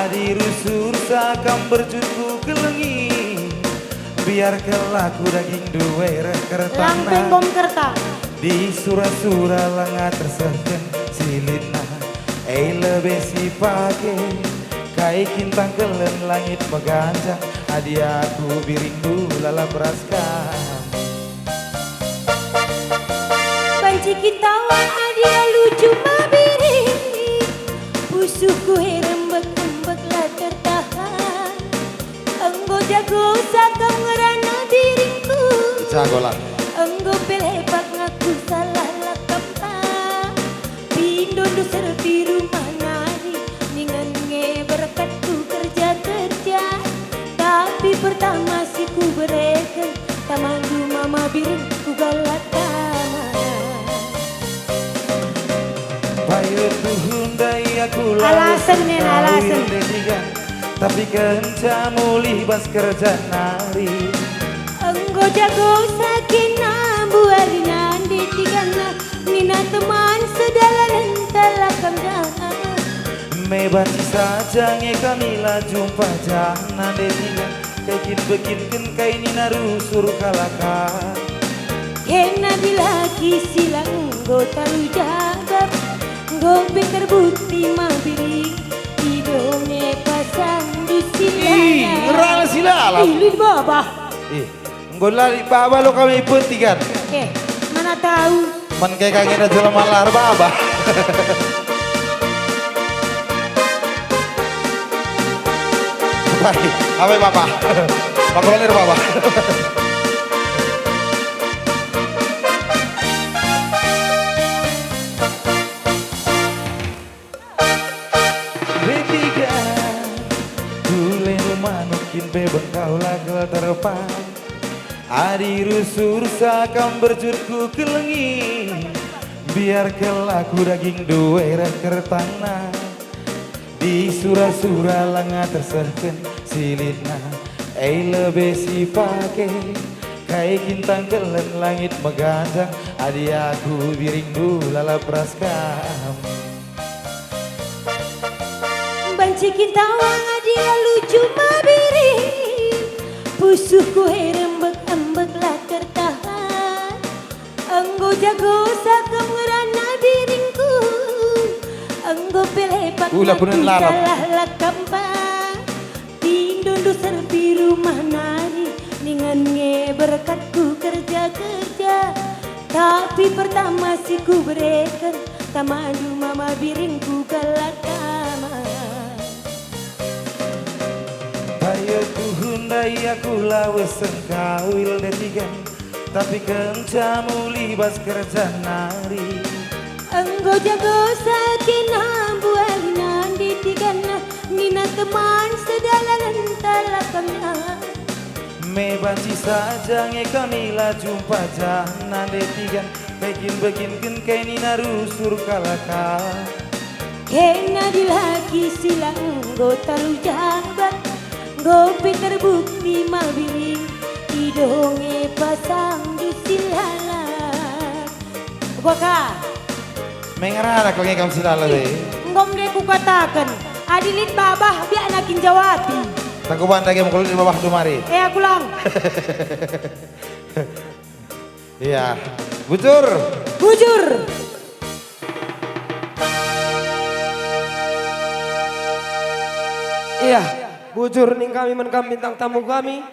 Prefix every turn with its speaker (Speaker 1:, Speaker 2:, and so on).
Speaker 1: Adi rusur sakam berjutku kelengi, biar kelaku daging duwe kertana.
Speaker 2: Langpeng bom kerta.
Speaker 1: Di sura-sura lenga terserken silina, lebih si pake kai kintang kelen langit meganjang. Adi aku birindu lala beraskam.
Speaker 2: Banci kita dia lucu mabiri, pusuku rembek-rembek lah tertahan. Enggo jago sakam ngerana diriku,
Speaker 1: Jago lah.
Speaker 2: enggo pelepak ngaku salah lakam Pindondo serpi rumah nari, ningan berkatku kerja-kerja. Tapi pertama si ku bereken, tamandu mama biring ku galakkan.
Speaker 1: Bayu tuhundai aku
Speaker 2: Alasan, Nen, alasan.
Speaker 1: tapi kenca mulih bas kerja nari.
Speaker 2: Enggo jago sakina buari nandi tigana, nina teman sedalanan talakam jangan.
Speaker 1: Mebanci saja nge kamila jumpa jana detiga, kekin bekinken kai nina rusur kalakan.
Speaker 2: Kena dilagi silang enggo talu jagab, enggo terbukti mabiri, hidungnya pasang di silanya.
Speaker 1: Ngerana silala.
Speaker 2: Ilu di bawah.
Speaker 1: Enggak lari baba lo kami putikan.
Speaker 2: Mana tahu.
Speaker 1: Man kayak kangen aja lama lar baba. Baik, apa baba? Pakolir baba. Bertiga, boleh manukin bebeng kau lagal terpang. Adi rusur sakam berjurku kelengi, biar kelaku daging duwe kertana. Di sura-sura lenga terserken silitna, lebih si pake kai kintang kelen langit meganjang. Adi aku birindu lala praskam.
Speaker 2: Banci kita dia lucu mabiri, pusuku rembek-rembek lah tertahan. Enggo jago sakam ngerana diringku, enggo pelepak ngaku salah lakam Pindondo serpi rumah nari, ningan berkatku kerja-kerja. Tapi pertama si ku bereken, tamandu mama biringku galakkan.
Speaker 1: Bayu tuhundai aku lawes engkawil detigan, tapi kenca muli bas kerja nari.
Speaker 2: Enggo jago sakina buali nandi tigana, nina teman sedalanan talakamnya.
Speaker 1: Mebanci saja nge kamila jumpa jana detigan, kekin bekinken kai nina rusur kalakan.
Speaker 2: Kena dilagi silang enggo talu jabat, gopi terbukti mabiri, hidungnya pasang di silalah. Baka
Speaker 1: Mengerana kau nge kam silala deh.
Speaker 2: ngom deh ku katakan, adilit babah biar nakin jawati.
Speaker 1: Taku bandage mo kulo di bawah dumari.
Speaker 2: Aku lang.
Speaker 1: Iya, bujur.
Speaker 2: Bujur.
Speaker 3: Iya, bujur ning kami men kami bintang tamu kami.